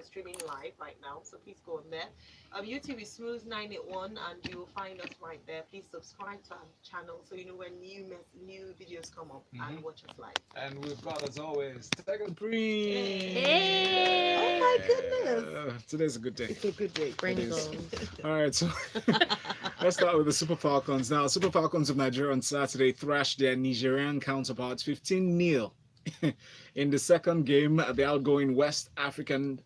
streaming live right now, so please go on there. YouTube is Smooth 981, and you will find us right there. Please subscribe to our channel so you know when new videos come up and watch us live. And we've got, as always, Tega Hey. Oh my goodness! Today's a good day. It's a good day. All right, so let's start with the Super Falcons. Now, Super Falcons of Nigeria on Saturday thrashed their Nigerian counterparts 15-0 in the second game, the ongoing West African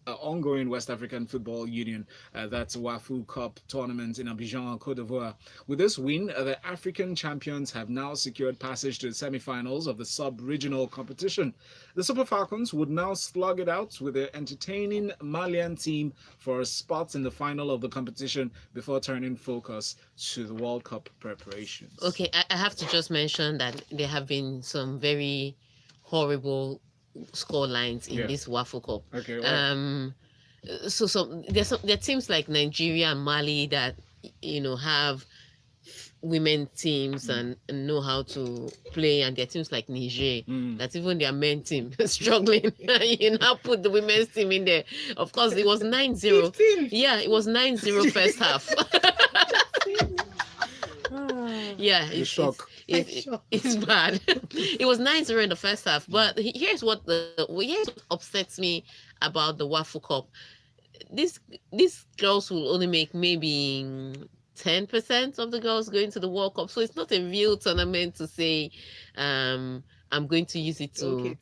Football Union, that's WAFU Cup tournament in Abidjan, Cote d'Ivoire. With this win, the African champions have now secured passage to the semi-finals of the sub-regional competition. The Super Falcons would now slug it out with the entertaining Malian team for a spot in the final of the competition before turning focus to the World Cup preparations. Okay, I have to just mention that there have been some very horrible score lines in this WAFU Cup. Okay. So there teams like Nigeria and Mali that have women teams and know how to play, and there are teams like Niger that even their men team is struggling. You now put the women's team in there. Of course, it was 9-0. Yeah, it was 9-0 first half. Yeah, it's bad. It was 9-0 in the first half, but here's what upsets me about the WAFU Cup. These girls will only make maybe 10% of the girls going to the World Cup, so it's not a real tournament to say I'm going to use it to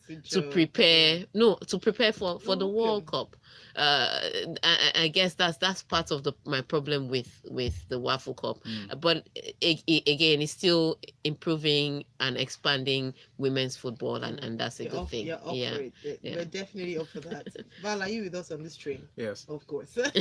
prepare for the World Cup. I guess that's part of my problem with the WAFU Cup. But again, it's still improving and expanding women's football, and that's a good thing. You're up for it. We're definitely up for that. Val, are you with us on this train? Yes. Of course. All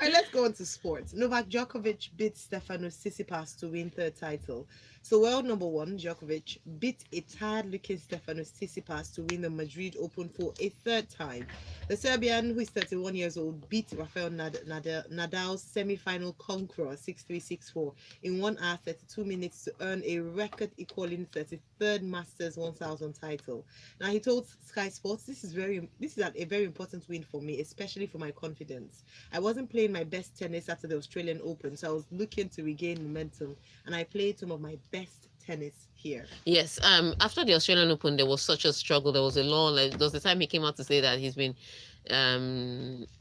right, let's go on to sports. Novak Djokovic beat Stefanos Tsitsipas to win third title. So world number one, Djokovic, beat a tired-looking Stefanos Tsitsipas to win the Madrid Open for a third time. The Serbian, who is 31 years old, beat Rafael Nadal's semi-final conqueror 6-3, 6-4 in 1 hour 32 minutes to earn a record-equaling 33rd Masters 1000 title. Now, he told Sky Sports, this is a very important win for me, especially for my confidence. I wasn't playing my best tennis after the Australian Open, so I was looking to regain momentum, and I played some of my best tennis here. Yes. After the Australian Open, there was such a struggle. There was a lull. There was the time he came out to say that he's been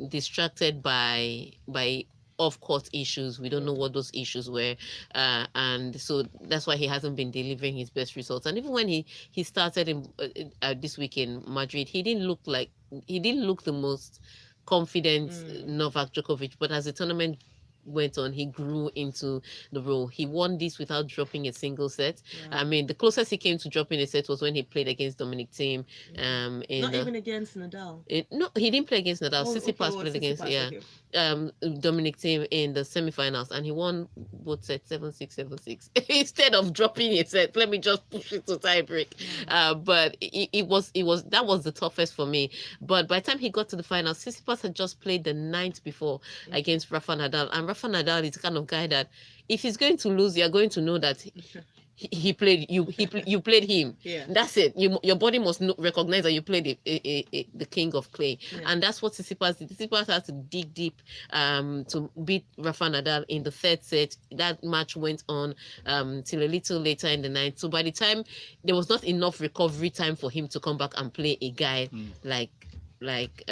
distracted by off-court issues. We don't know what those issues were, and so that's why he hasn't been delivering his best results. And even when he started in this week in Madrid, he didn't look the most confident Novak Djokovic. But as the tournament went on, he grew into the role. He won this without dropping a single set. I mean, the closest he came to dropping a set was when he played against Dominic Thiem. Not even against Nadal. No, he didn't play against Nadal. Tsitsipas played against Dominic Thiem in the semifinals, and he won both sets 7-6, 7-6. Instead of dropping a set, let me just push it to tie break. But that was the toughest for me. But by the time he got to the final, Tsitsipas had just played the night before against Rafa Nadal, and Rafa Nadal is the kind of guy that if he's going to lose, you're going to know that he played you. You played him. Yeah. That's it. Your body must recognize that you played the king of clay, and that's what Tsitsipas did. Tsitsipas had to dig deep to beat Rafa Nadal in the third set. That match went on till a little later in the night. So by the time there was not enough recovery time for him to come back and play a guy like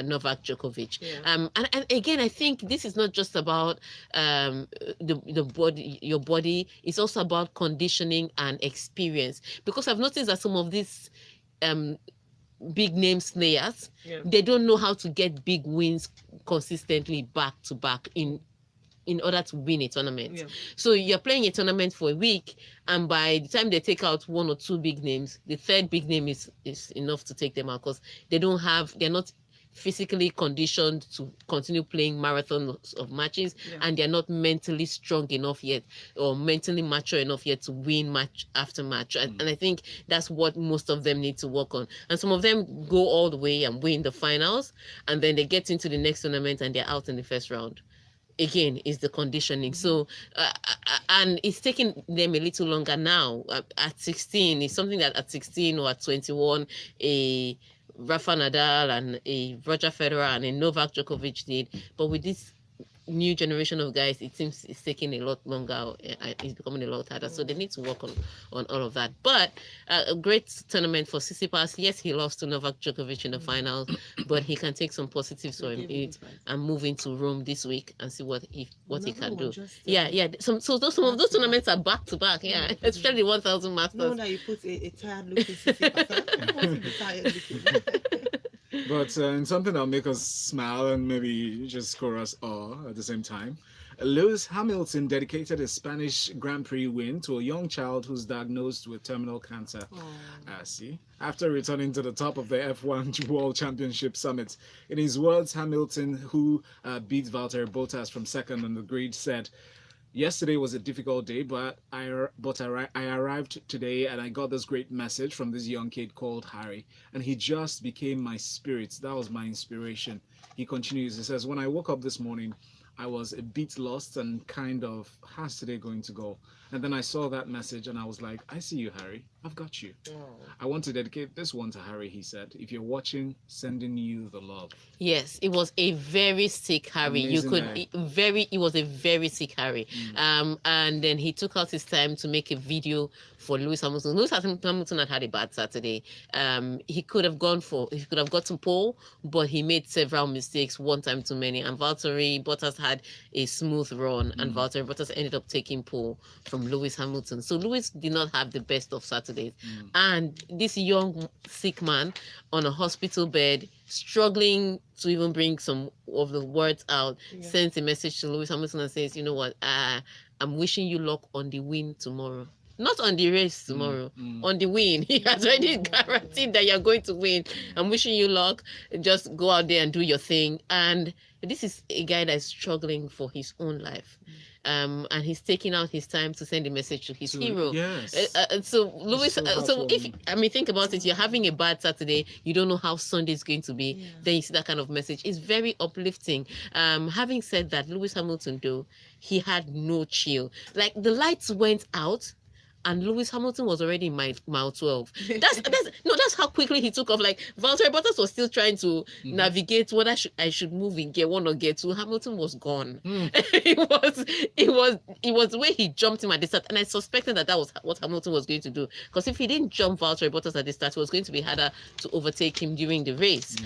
Novak Djokovic. And again, I think this is not just about the body, your body. It's also about conditioning and experience. Because I've noticed that some of these big name players, they don't know how to get big wins consistently back to back in order to win a tournament. So you're playing a tournament for a week, and by the time they take out 1 or 2 big names, the third big name is enough to take them out, because they're not physically conditioned to continue playing marathons of matches, and they're not mentally strong enough yet or mentally mature enough yet to win match after match. And I think that's what most of them need to work on. And some of them go all the way and win the finals, and then they get into the next tournament and they're out in the first round. Again, is the conditioning. So, and it's taking them a little longer now. At 16, it's something that at 16 or at 21, a Rafa Nadal and a Roger Federer and a Novak Djokovic did. But with this new generation of guys, it seems it's taking a lot longer. It's becoming a lot harder. So they need to work on all of that. But a great tournament for Tsitsipas. Yes, he lost to Novak Djokovic in the finals, but he can take some positives from it and move into Rome this week and see what he can do. Yeah. Some of those tournaments are back to back. Yeah, especially 1,000 Masters. No wonder you put a tired looking Tsitsipas. Tired looking. But in something that'll make us smile and maybe just score us awe at the same time, Lewis Hamilton dedicated a Spanish Grand Prix win to a young child who's diagnosed with terminal cancer. After returning to the top of the F1 World Championship Summit. In his words, Hamilton, who beat Valtteri Bottas from second on the grid, said, "Yesterday was a difficult day, but I arrived today and I got this great message from this young kid called Harry, and he just became my spirit. That was my inspiration." He continues, he says, "When I woke up this morning, I was a bit lost and kind of, how's today going to go? And then I saw that message and I was like, I see you, Harry. I've got you. I want to dedicate this one to Harry," he said. "If you're watching, sending you the love." Yes, it was a very sick Harry. It was a very sick Harry. And then he took out his time to make a video for Lewis Hamilton. Lewis Hamilton had a bad Saturday. He could have gotten pole, but he made several mistakes, one time too many. And Valtteri Bottas had a smooth run, and Valtteri Bottas ended up taking pole from Lewis Hamilton. So Lewis did not have the best of Saturdays. And this young sick man on a hospital bed, struggling to even bring some of the words out, sends a message to Lewis Hamilton and says, "You know what, I'm wishing you luck on the win tomorrow." Not on the race tomorrow, on the win. He has already guaranteed that you're going to win. "I'm wishing you luck. Just go out there and do your thing." And this is a guy that's struggling for his own life. And he's taking out his time to send a message to his hero. Yes. So Lewis, think about it, you're having a bad Saturday, you don't know how Sunday is going to be, then you see that kind of message. It's very uplifting. Having said that, Lewis Hamilton, though, he had no chill. Like, the lights went out and Lewis Hamilton was already in mile 12. That's how quickly he took off. Like, Valtteri Bottas was still trying to navigate whether I should move in gear 1 or gear 2. Hamilton was gone. It was the way he jumped him at the start, and I suspected that was what Hamilton was going to do, because if he didn't jump Valtteri Bottas at the start, it was going to be harder to overtake him during the race.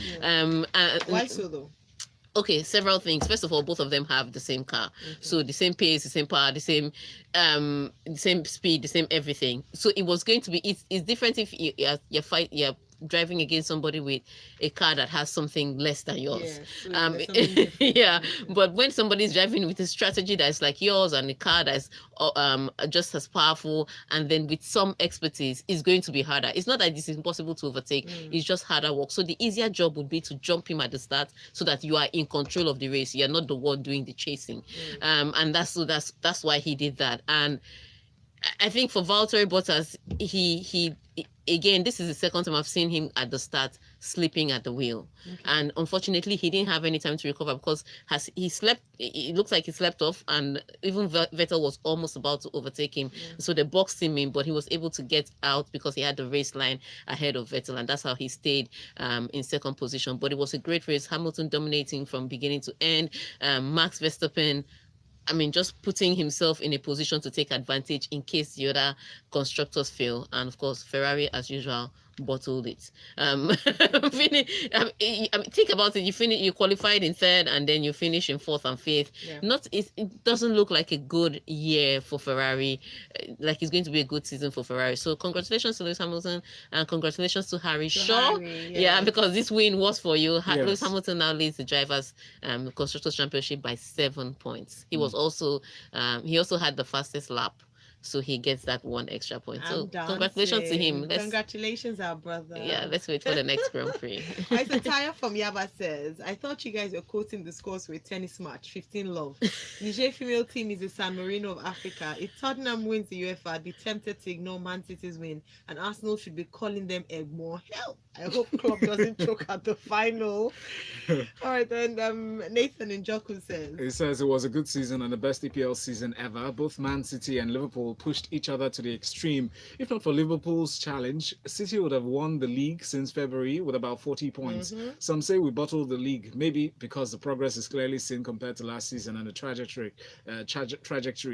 Why so though? Okay, several things. First of all, both of them have the same car, so the same pace, the same power, the same speed, the same everything. So it was going to be. It's different if you're driving against somebody with a car that has something less than yours. But when somebody's driving with a strategy that's like yours and a car that's just as powerful, and then with some expertise, it's going to be harder. It's not that it's impossible to overtake, it's just harder work. So the easier job would be to jump him at the start so that you are in control of the race. You're not the one doing the chasing. And that's why he did that. And I think for Valtteri Bottas, he again, this is the second time I've seen him at the start sleeping at the wheel. And unfortunately, he didn't have any time to recover, because it looks like he slept off, and even Vettel was almost about to overtake him. So they boxed him in, but he was able to get out because he had the race line ahead of Vettel, and that's how he stayed in second position. But it was a great race. Hamilton dominating from beginning to end. Max Verstappen, just putting himself in a position to take advantage in case the other constructors fail. And of course, Ferrari, as usual, bottled it. Think about it. You qualified in third, and then you finish in fourth and fifth. It doesn't look like a good year for Ferrari. Like, it's going to be a good season for Ferrari. So congratulations to Lewis Hamilton, and congratulations to Harry Shaw. Because this win was for you. Lewis Hamilton now leads the drivers' constructors championship by 7 points. He was also he also had the fastest lap, so he gets that 1 extra point. So congratulations to him. Congratulations, our brother. Yeah, let's wait for the next Grand Prix. Isotaya from Yaba says, "I thought you guys were quoting the scores for a tennis match. 15 love. Niger female team is the San Marino of Africa. If Tottenham wins the UEFA, I'd be tempted to ignore Man City's win, and Arsenal should be calling them Egmore. Help! I hope Klopp doesn't choke at the final." All right, then Nathan in Joku says, He says it was a good season and the best EPL season ever. Both Man City and Liverpool Liverpool pushed each other to the extreme. If not for Liverpool's challenge, City would have won the league since February with about 40 points. Some say we bottled the league, maybe because the progress is clearly seen compared to last season and the trajectory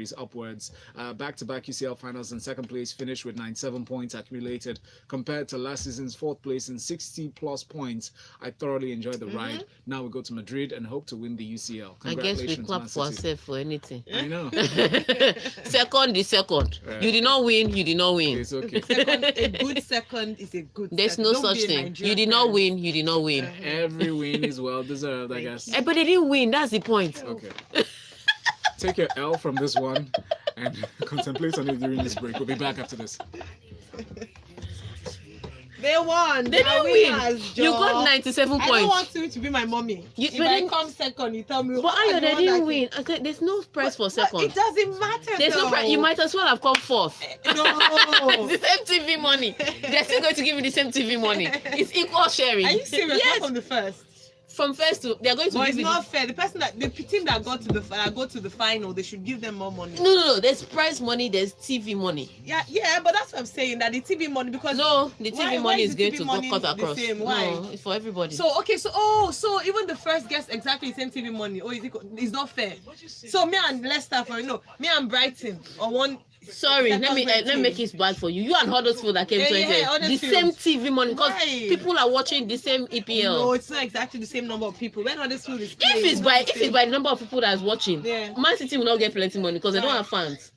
is upwards. Back-to-back UCL finals and second place finished with 97 points accumulated compared to last season's fourth place and 60-plus points. I thoroughly enjoyed the ride. Now we go to Madrid and hope to win the UCL. I guess we clap for ourselves for anything. I know. Second is second. You did not win. You did not win. It's okay. A good second is a good There's second. no Don't such be a thing. Nigerian You did not fan. win. You did not win. Every win is well deserved, I guess. But they didn't win. That's the point. Okay. Take your L from this one and contemplate on it during this break. We'll be back after this. They won. They didn't win. You got 97 I points. don't want you to be my mommy. If but I then- come second, you tell me. But "Oh, Ayo, they I didn't won win. I said, there's no prize for But second. it doesn't matter. There's no prize. You might as well have come fourth. No. It's the same TV money. They're still going to give you the same TV money. It's equal sharing. Are you serious? Yes. Not from the first. From first to they're going to But give it's you. not fair. The team that got to the final, they should give them more money. No. There's prize money. There's TV money. Yeah, but that's what I'm saying. That the TV money because No, the TV why money is the going TV to money go cut the across. same? Why? No, it's for everybody. So so even the first gets exactly the same TV money. It's not fair. So me and Leicester me and Brighton on one. Sorry, let me second make it bad for you. You and Huddersfield that came Yeah, to yeah, the Huddersfield. same TV money because Why? people are watching the same EPL. No, it's not exactly the same number of people. When Huddersfield is playing, If it's by the number of people that's watching, Yeah. Man City will not get plenty money because they don't have fans.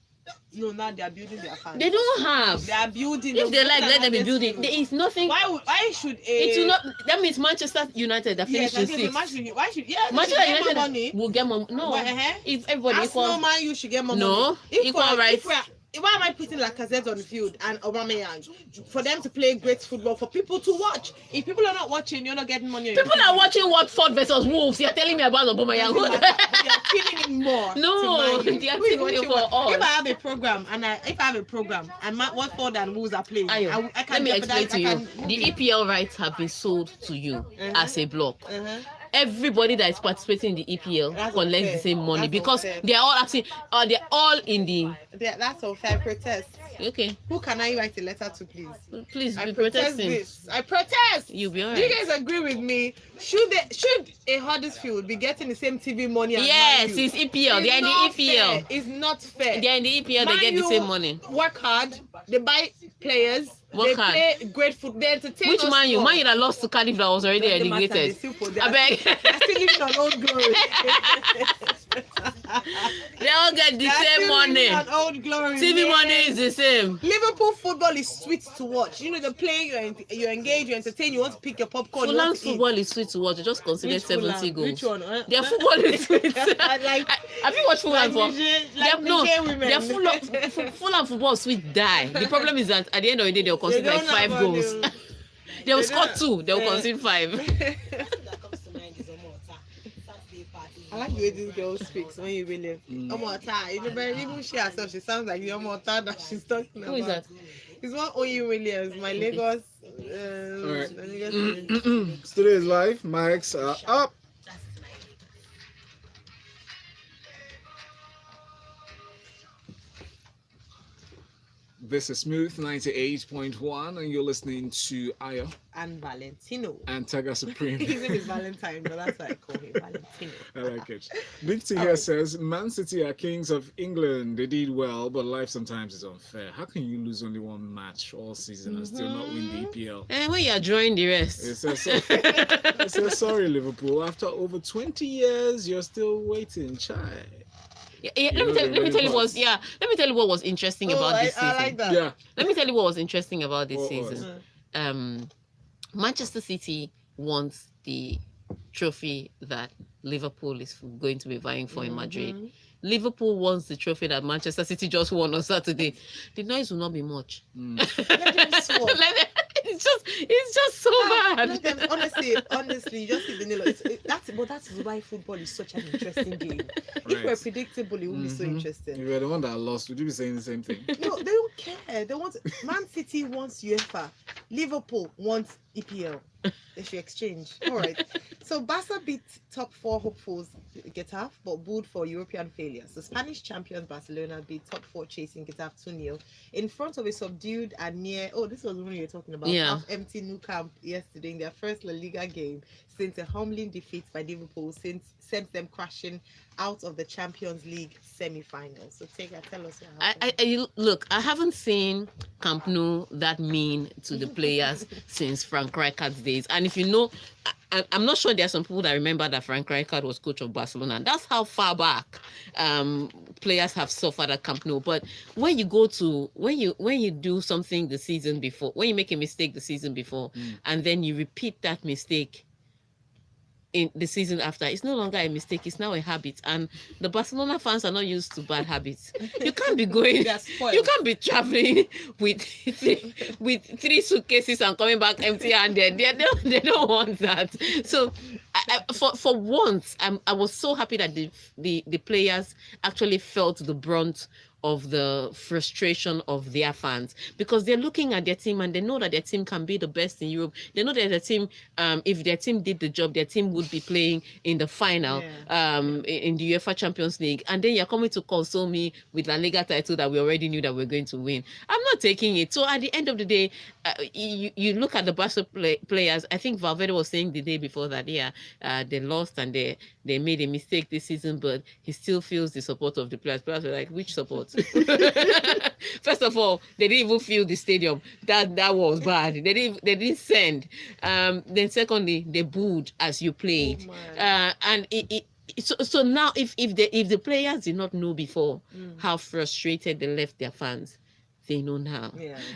no, now they are building their fans. They don't have. They are building. If they they'll like, build let them be another building. team. There is nothing. Why should It will not. That means Manchester United that Yes, finished I in think sixth. Why should they Manchester should get more United money? will get more. No, Why, it's everybody Arsenal, equal. Man, you should get more No, money. equal rights. Why am I putting Lacazette on the field and Aubameyang for them to play great football for people to watch? If people are not watching, you're not getting money. on your People are watching Watford versus Wolves. You're telling me about Aubameyang. They are killing him more. No, to Man U. they are Who is killing him watching for what? us. If I have a program and Watford and Wolves are playing, Ayo, I can let me explain to you. jeopardize- The EPL rights have been sold to you as a block. Uh-huh. Everybody that is participating in the EPL That's collects unfair. the same money That's because unfair. they are all asking. They're all in the. That's unfair protest. Okay, Who can I write a letter to, please? please I be protest protesting. this. I protest. You'll be Do alright. you guys agree with me? Should a Huddersfield be getting the same TV money as Yes, Man U? it's EPL. They are in the not EPL. fair. It's not fair. They are in the EPL. They Man get the U same money. Work hard. They buy players. Work they hard. play great football. They entertain Which us Man U? all. Man U that lost to Cardiff that was already Doesn't matter, relegated. they still put- they I are beg. still- They're still living on old glory. They all get the They're same still money. living on old glory. TV yeah. money is the same. Liverpool football is sweet to watch. You know, the playing, you engage, you entertain, you want to pick your popcorn. you want Fulham's to eat. football is sweet to watch. You just consider Which 70 Fulham? goals. Which one? Their football is sweet. Like- Have you watched Fulham for? like Niger women. Their Fulham football sweet die. The problem is that at the end of the day they'll They concede like don't 5 have goals. money. They will They score don't- 2. They will concede 5. I like the way this girl speaks when you really. Omota. Even she herself, she sounds like the Omota that she's talking about. Who is that? It's one Oyin Williams, my Lagos. Alright. Lagos Studio is live. Mics are up. This is Smooth 98.1, and you're listening to Ayo and Valentino. and Tega Supreme. His name is Valentine, but that's why I call him Valentino. I like it. Big T here says, Man City are kings of England. They did well, but life sometimes is unfair. How can you lose only one match all season and still not win the EPL? And when you are drawing the rest. It says, sorry, Liverpool. After over 20 years, you're still waiting. Chai. Let me tell you what was interesting about this season. I like that. Yeah. Let me tell you what was interesting about this What was? season. Manchester City wants the trophy that Liverpool is going to be vying for in Madrid. Liverpool wants the trophy that Manchester City just won on Saturday. The noise will not be much. Let them swap. It's just so bad. Let them, honestly, you just hit the nail. That is why football is such an interesting game. If we're predictable, it won't be so interesting. If you're the one that lost, would you be saying the same thing? No, they don't care. They want Man City wants UEFA. Liverpool wants EPL. They should exchange. All right. So Barca beat top four hopefuls Getafe, but booed for European failures. The Spanish champions Barcelona beat top four chasing Getafe 2-0 in front of a subdued and near, oh, this was the one you were talking about, Yeah. half-empty Nou Camp yesterday in their first La Liga game since a humbling defeat by Liverpool sent them crashing out of the Champions League semi-final. So Tega, tell us what happened. Look, I haven't seen Camp Nou that mean to the players since Frank Rijkaard's days. And if you know, I'm not sure there are some people that remember that Frank Rijkaard was coach of Barcelona. That's how far back players have suffered at Camp Nou. But when you go to when you do something the season before, when you make a mistake the season before, and then you repeat that mistake in the season after, it's no longer a mistake, it's now a habit. And the Barcelona fans are not used to bad habits. You can't be going, you can't be traveling with three suitcases and coming back empty-handed. They don't want that. So for once, I was so happy that the players actually felt the brunt of the frustration of their fans, because they're looking at their team and they know that their team can be the best in Europe. They know that their team, if their team did the job, their team would be playing in the final, in the UEFA Champions League. And then you're coming to console me with La Liga title that we already knew that we're going to win. I'm not taking it. So at the end of the day, you look at the Barca players. I think Valverde was saying the day before that, they lost and they made a mistake this season, but he still feels the support of the players. Players were like, which support? First of all, they didn't even fill the stadium. That was bad. They didn't send. Then secondly, they booed as you played. And so now if the players did not know before how frustrated they left their fans, they know now.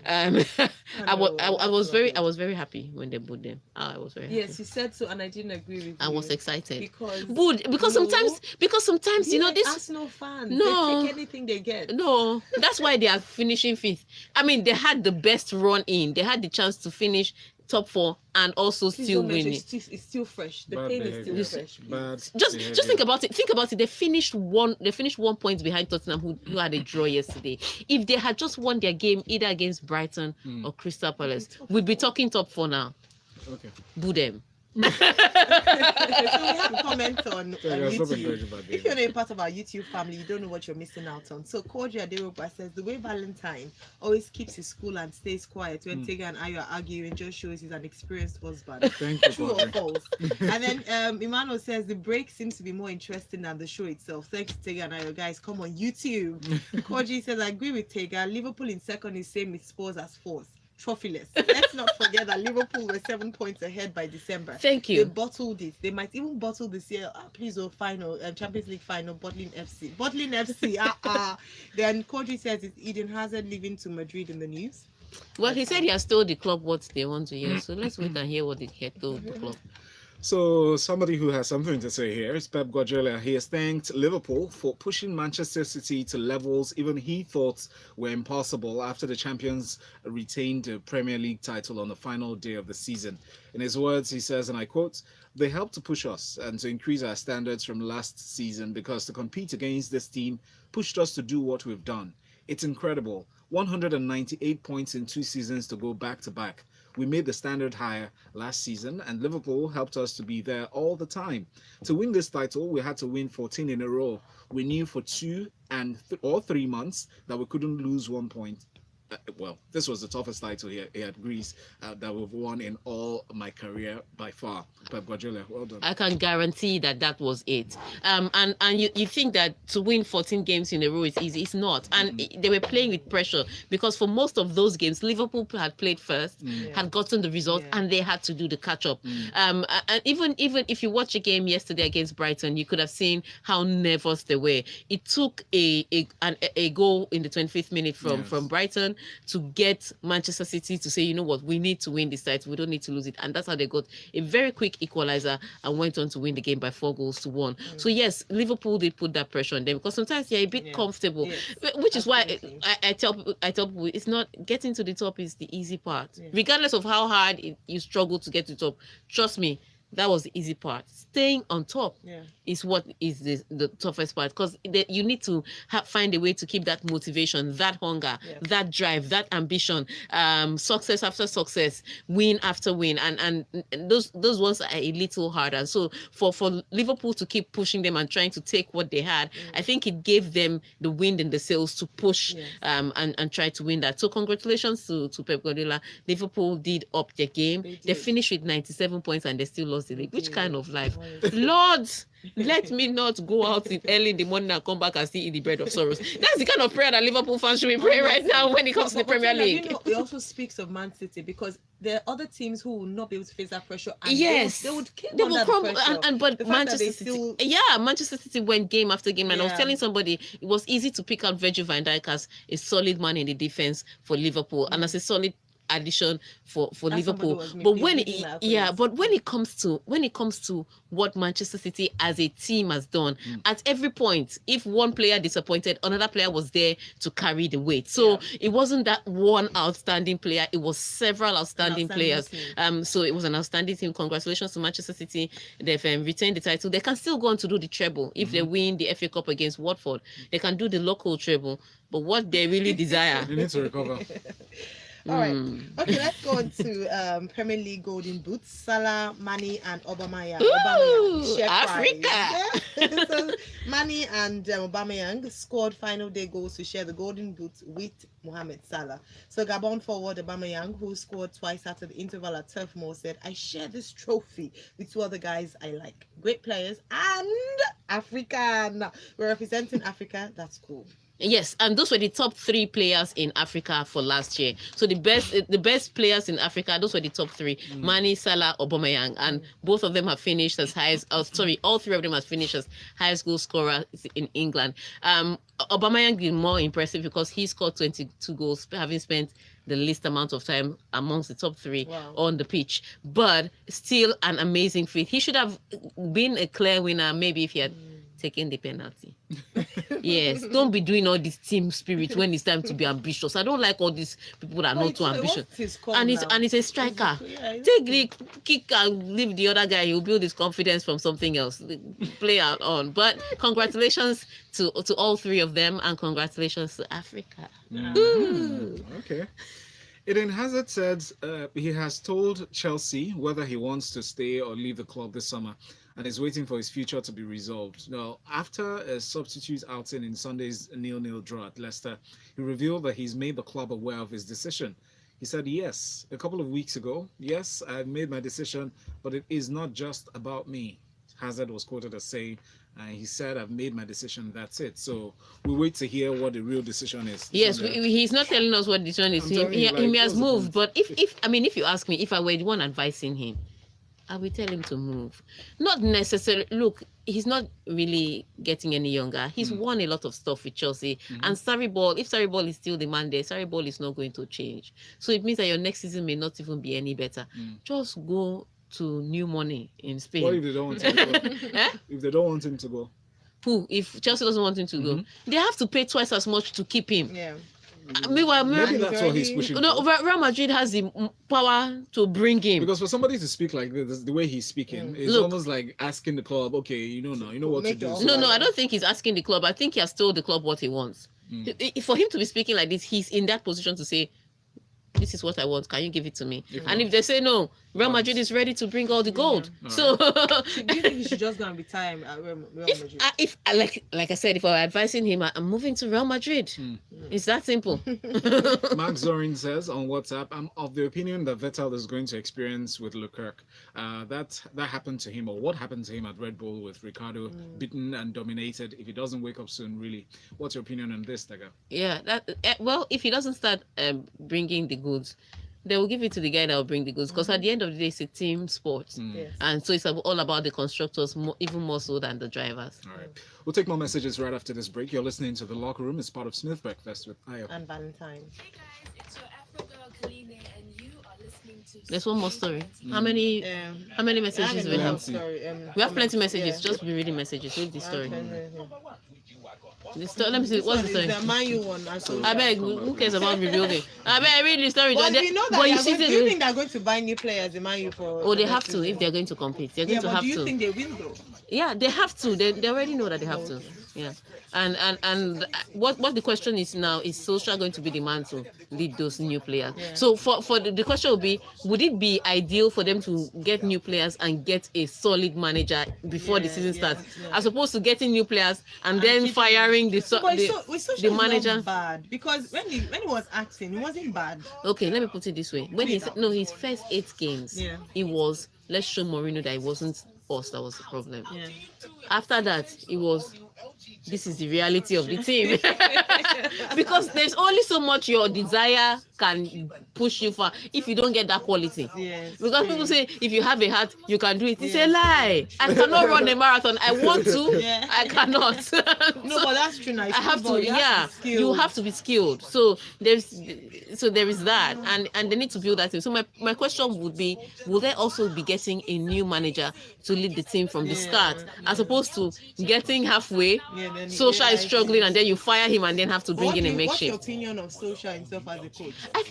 I was very happy when they booed them. I was very happy. Yes, you said so, and I didn't agree with you. I was excited. Because sometimes you know this Arsenal fans, no, they take anything they get. No, that's why they are finishing fifth. I mean, they had the best run in. They had the chance to finish top four and also still winning. It's still fresh. The pain is still fresh. Just think about it. Think about it. They finished 1 point behind Tottenham, who had a draw yesterday. If they had just won their game either against Brighton or Crystal Palace, we'd be talking top four now. Okay. Boo them. So we have comments on YouTube. If you're not a part of our YouTube family, you don't know what you're missing out on. So Kodri Aderoba says the way Valentine always keeps his cool and stays quiet when Tega and Ayo are arguing just shows he's an experienced husband. Thank you. True or false? And then Emmanuel says the break seems to be more interesting than the show itself. Thanks to Tega and Ayo. Guys, come on YouTube. Kodri says I agree with Tega. Liverpool in second is same with Spurs as fourth. Trophyless. Let's not forget that Liverpool were 7 points ahead by December. Thank you. They bottled it. They might even bottle this year. Please, final Champions League final, Bottling FC. Then Kodri says it's Eden Hazard leaving to Madrid in the news. Well, he said he has told the club what they want to hear. So let's wait and hear what he had told the club. So somebody who has something to say here is Pep Guardiola. He has thanked Liverpool for pushing Manchester City to levels even he thought were impossible after the champions retained the Premier League title on the final day of the season. In his words, he says, and I quote, "They helped to push us and to increase our standards from last season because to compete against this team pushed us to do what we've done. It's incredible. 198 points in 2 seasons to go back to back. We made the standard higher last season and Liverpool helped us to be there all the time. To win this title, we had to win 14 in a row. We knew for 2 or 3 months that we couldn't lose 1 point. This was the toughest title here at Greece that we've won in all my career by far." Pep Guardiola, well done. I can guarantee that was it. And you think that to win 14 games in a row is easy. It's not. And they were playing with pressure because for most of those games, Liverpool had played first, had gotten the result, and they had to do the catch-up. And even if you watch a game yesterday against Brighton, you could have seen how nervous they were. It took a goal in the 25th minute from Brighton to get Manchester City to say, you know what, we need to win this title. We don't need to lose it. And that's how they got a very quick equalizer and went on to win the game by 4 goals to 1. So yes, Liverpool did put that pressure on them because sometimes you're a bit comfortable, which is why I tell people it's not getting to the top is the easy part. Regardless of how hard you struggle to get to the top, trust me, That was the easy part. Staying on top Yeah. is what is the toughest part, because you need to find a way to keep that motivation, that hunger, Yeah. that drive, that ambition, success after success, win after win, and those ones are a little harder. So for Liverpool to keep pushing them and trying to take what they had, I think it gave them the wind in the sails to push. Yes. And try to win that. So congratulations to Pep Guardiola. Liverpool did up their game. They finished with 97 points and they still lost the league. Which kind of life? Lord, let me not go out early in the morning and come back and still eat the bread of sorrows. That's the kind of prayer that Liverpool fans should be praying right now when it comes to the Premier League. You know, it also speaks of Man City, because there are other teams who will not be able to face that pressure. And yes, they would kill they under will the crumble. pressure. But The fact that Manchester they City, still- Manchester City went game after game. And I was Yeah. telling somebody it was easy to pick out Virgil van Dijk as a solid man in the defense for Liverpool and as a solid addition for Liverpool. But when it comes to what Manchester City as a team has done, at every point, if one player disappointed, another player was there to carry the weight. So it wasn't that one outstanding player, it was several outstanding players. team. So it was an outstanding team. Congratulations to Manchester City. They've retained the title. They can still go on to do the treble if they win the FA Cup against Watford. They can do the local treble. But what they really desire, They need to recover. All right. Okay, let's go on to Premier League Golden Boots. Salah, Mane, and Aubameyang. Share Africa. prize. Yeah. So Mane and Aubameyang scored final day goals to share the Golden Boots with Mohamed Salah. So Gabon forward Aubameyang, who scored twice after the interval at Turf Moor, said, "I share this trophy with two other guys I like. Great players and African. We're representing Africa. That's cool." yes, and those were the top 3 players in Africa for last year. So the best players in Africa, those were the top 3: Mane, Salah, Aubameyang, and both of them have finished as high as all 3 of them have finished as highest goal scorer in England. Aubameyang is more impressive because he scored 22 goals, having spent the least amount of time amongst the top 3 on the pitch, but still an amazing feat. He should have been a clear winner, maybe if he had taken the penalty. Yes, don't be doing all this team spirit when it's time to be ambitious. I don't like all these people that are not too ambitious. And it's a striker. Take the kick and leave the other guy. He'll build his confidence from something else. Play out on. But congratulations to all 3 of them, and congratulations to Africa. Okay. Eden Hazard said he has told Chelsea whether he wants to stay or leave the club this summer, and is waiting for his future to be resolved. Now, after a substitute outing in Sunday's 0-0 draw at Leicester, he revealed that he's made the club aware of his decision. He said, "Yes, a couple of weeks ago, yes, I've made my decision, but it is not just about me." Hazard was quoted as saying, he said, "I've made my decision, that's it." So we wait to hear what the real decision is. Yes, he's not telling us what the decision is. He has moved, but if you ask me, if I were the one advising him, I will tell him to move. Not necessarily. Look, he's not really getting any younger. He's won a lot of stuff with Chelsea. And Sarri Ball, if Sarri Ball is still the man there, Sarri Ball is not going to change. So it means that your next season may not even be any better. Just go to new money in Spain. What if they don't want him to go? If they don't want him to go? Who? If Chelsea doesn't want him to go, they have to pay twice as much to keep him. Yeah. Meanwhile, Maybe that's what he's pushing no, for. Real Madrid has the power to bring him. Because for somebody to speak like this, the way he's speaking, it's almost like asking the club, "Okay, you know what to do." No, I don't think he's asking the club. I think he has told the club what he wants. For him to be speaking like this, he's in that position to say, "This is what I want. Can you give it to me?" And if they say no, Real Madrid is ready to bring all the gold. So Do you think he should just go and retire at Real Madrid? if like I said, if I were advising him, I'm moving to Real Madrid. It's that simple. Mark Zorin says on WhatsApp, "I'm of the opinion that Vettel is going to experience with Leclerc. That happened to him, or what happened to him at Red Bull with Ricardo, beaten and dominated. If he doesn't wake up soon, really, what's your opinion on this, Tega?" Yeah, well, if he doesn't start bringing the goods, they will give it to the guy that will bring the goods, because at the end of the day, it's a team sport. Yes. And so it's all about the constructors, even more so than the drivers. All right. We'll take more messages right after this break. You're listening to The Locker Room. It's part of Smith Breakfast with Ayo And Valentine. Hey guys, it's your Afro girl Kaline, and you are listening to. There's one more story. How many messages do we have? Plenty. We have plenty of messages. Just be reading messages. Read the story. Let me see. What's the This one story? is the Man U one. I beg. Who cares about rebuilding? I beg. Read the story. But we know that But they you are see, going, do you think they're going to buy new players in Man U for? oh, they for have next to season? if they're going to compete. They're going Yeah, to but have do you to. think they will though? Yeah, they have to. They already know that they have to. Yeah, and what the question is now is Solskjaer going to be the man to lead those new players? Yeah. So for the question will be, would it be ideal for them to get new players and get a solid manager before the Yeah, season yeah, starts, yeah. as opposed to getting new players and then keeping firing the So, but the, Solskjaer the is manager? not bad because when he was acting, he wasn't bad. Okay, let me put it this way. When Please. his first 8 games, Yeah. it was, let's show Mourinho that it wasn't us that was the problem. Yeah. After that, it was, this is the reality of the team. Because there's only so much your desire can push you for if you don't get that quality. Yes, Because true. people say if you have a heart, you can do it. It's a Yes. lie. I cannot run a marathon. I want to, Yeah. I cannot. No, but that's true. Now. I have to, You yeah. be You skilled. have to be skilled. So there is that, and they need to build that team. So my question would be, will they also be getting a new manager to lead the team from the start, as opposed to getting halfway, Yeah, then Solskjaer is struggling, and then you fire him and then have to bring in a What's your makeshift? opinion of Solskjaer himself as a coach? I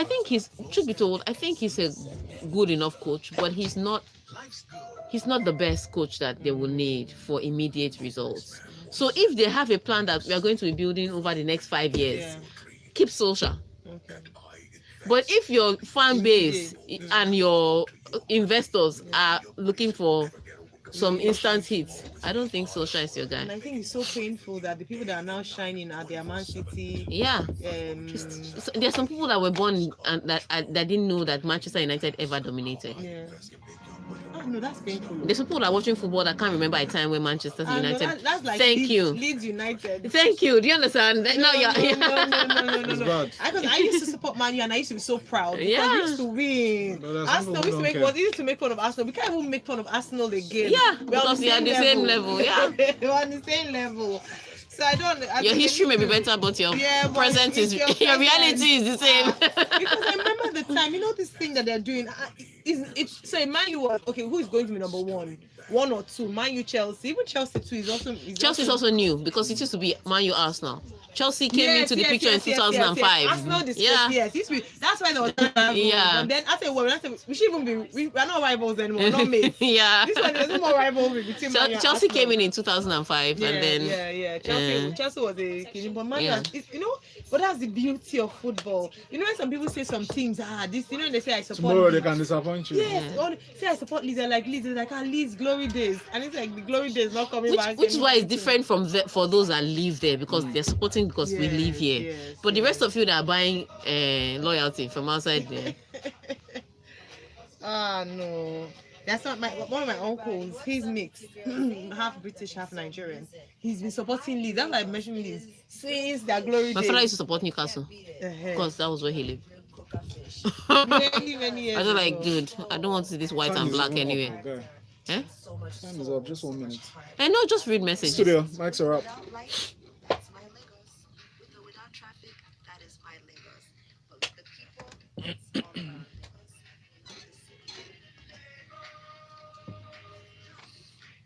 think he's, truth be told, I think he's a good enough coach, but he's not the best coach that they will need for immediate results. So if they have a plan that we are going to be building over the next 5 years, Yeah. keep Solskjaer. Okay. But if your fan base and your investors are looking for some instant hits, I don't think Solskjaer is your And guy. I think it's so painful that the people that are now shining are their Man City. Yeah. So there's some people that were born and that didn't know that Manchester United ever dominated. Yeah. Oh no, that's painful. There's people that are watching football that can't remember a time when Manchester Ah, no, United. that's like Thank Leeds, you. Leeds United. Thank you. Do you understand? No, Now you're. no. It's bad. I used to support Man U and I used to be so proud because Yeah. we used to win. But there's Arsenal, people we who used to make fun of Arsenal. We can't even make fun of Arsenal again. Yeah, We're on because we are the same level. Yeah. We're on the same level. So I Your think history may be it's- better, but your Yeah, but present it's is your your reality is the same. Because I remember the time, this thing that they're doing. It's so Man U was okay. Who is going to be number one or two? Man U, Chelsea. Even Chelsea too is also. Chelsea is also new because it used to be Man U, Arsenal. Chelsea came Yes, into the yes, picture yes, in yes, 2005. Yes. Arsenal displaced, Yeah. yes. Used to be, that's why there was no rivalry. Yeah. But then I said, well, we should even be. We are not rivals anymore. We're not mates. Yeah. This one there's no more rivalry between Man U and Chelsea Arsenal. came in 2005, Yeah, and then yeah. Chelsea was a kid, but Man U, Yeah. but that's the beauty of football. When some people say some teams, this, they say I support. Tomorrow they Leeds. can disappoint you. Yes, say I support Leeds. They're like Leeds. They're like Leeds glory days, and it's like the glory days not coming back. which is why it's anytime different from for those that live there, because they're supporting because we live here. Yes, But the rest of you that are buying loyalty from outside there. No. That's not one of my uncles. He's mixed, half British, half Nigerian. He's been supporting Leeds. That's why I mentioned Leeds since their glory My days. father used to support Newcastle Uh-huh. because that was where he lived. many years I was like, ago. dude, I don't want to see this white Time and is black up, anyway. okay. Eh? Time is up. Just 1 minute. I know, just read messages. Studio, mics are up. Without light, that's my Lagos. With or without traffic, that is my Lagos. But with the people, it's all about Lagos.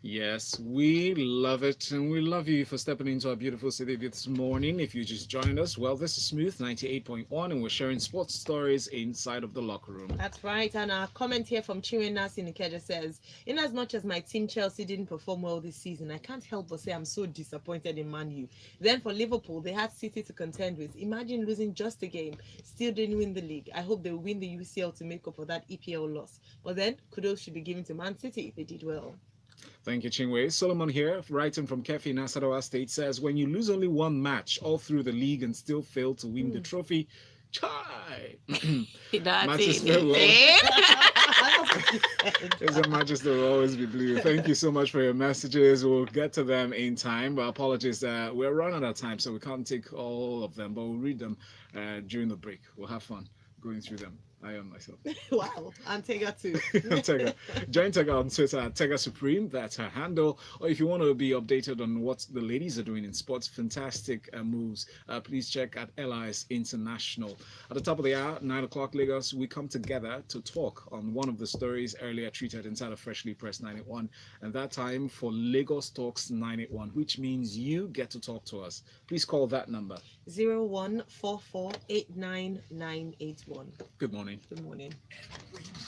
Yes, we love it, and we love you for stepping into our beautiful city this morning. If you just joined us, well, this is Smooth 98.1, and we're sharing sports stories inside of the locker room. That's right. And our comment here from Chiwenas in Nikeja says, in as much as my team Chelsea didn't perform well this season, I can't help but say I'm so disappointed in Man U. Then for Liverpool, they had City to contend with. Imagine losing just a game, still didn't win the league. I hope they will win the UCL to make up for that EPL loss. But then, kudos should be given to Man City. They did well. Thank you, Chinwe. Solomon here, writing from Kefi, Nasarawa State, says, when you lose only one match all through the league and still fail to win the trophy, chai! That's Manchester will- it. His Majesty will always be blue. Thank you so much for your messages. We'll get to them in time. But apologies, we're running out of time, so we can't take all of them, but we'll read them during the break. We'll have fun going through them. I am myself. Wow. And Tega too. Tega. Join Tega on Twitter at Tega Supreme. That's her handle. Or if you want to be updated on what the ladies are doing in sports, fantastic moves, please check at Allies International. At the top of the hour, 9 o'clock Lagos, we come together to talk on one of the stories earlier treated inside of Freshly Pressed 981. And that time for Lagos Talks 981, which means you get to talk to us. Please call that number. 0144899981. Good morning. Good morning.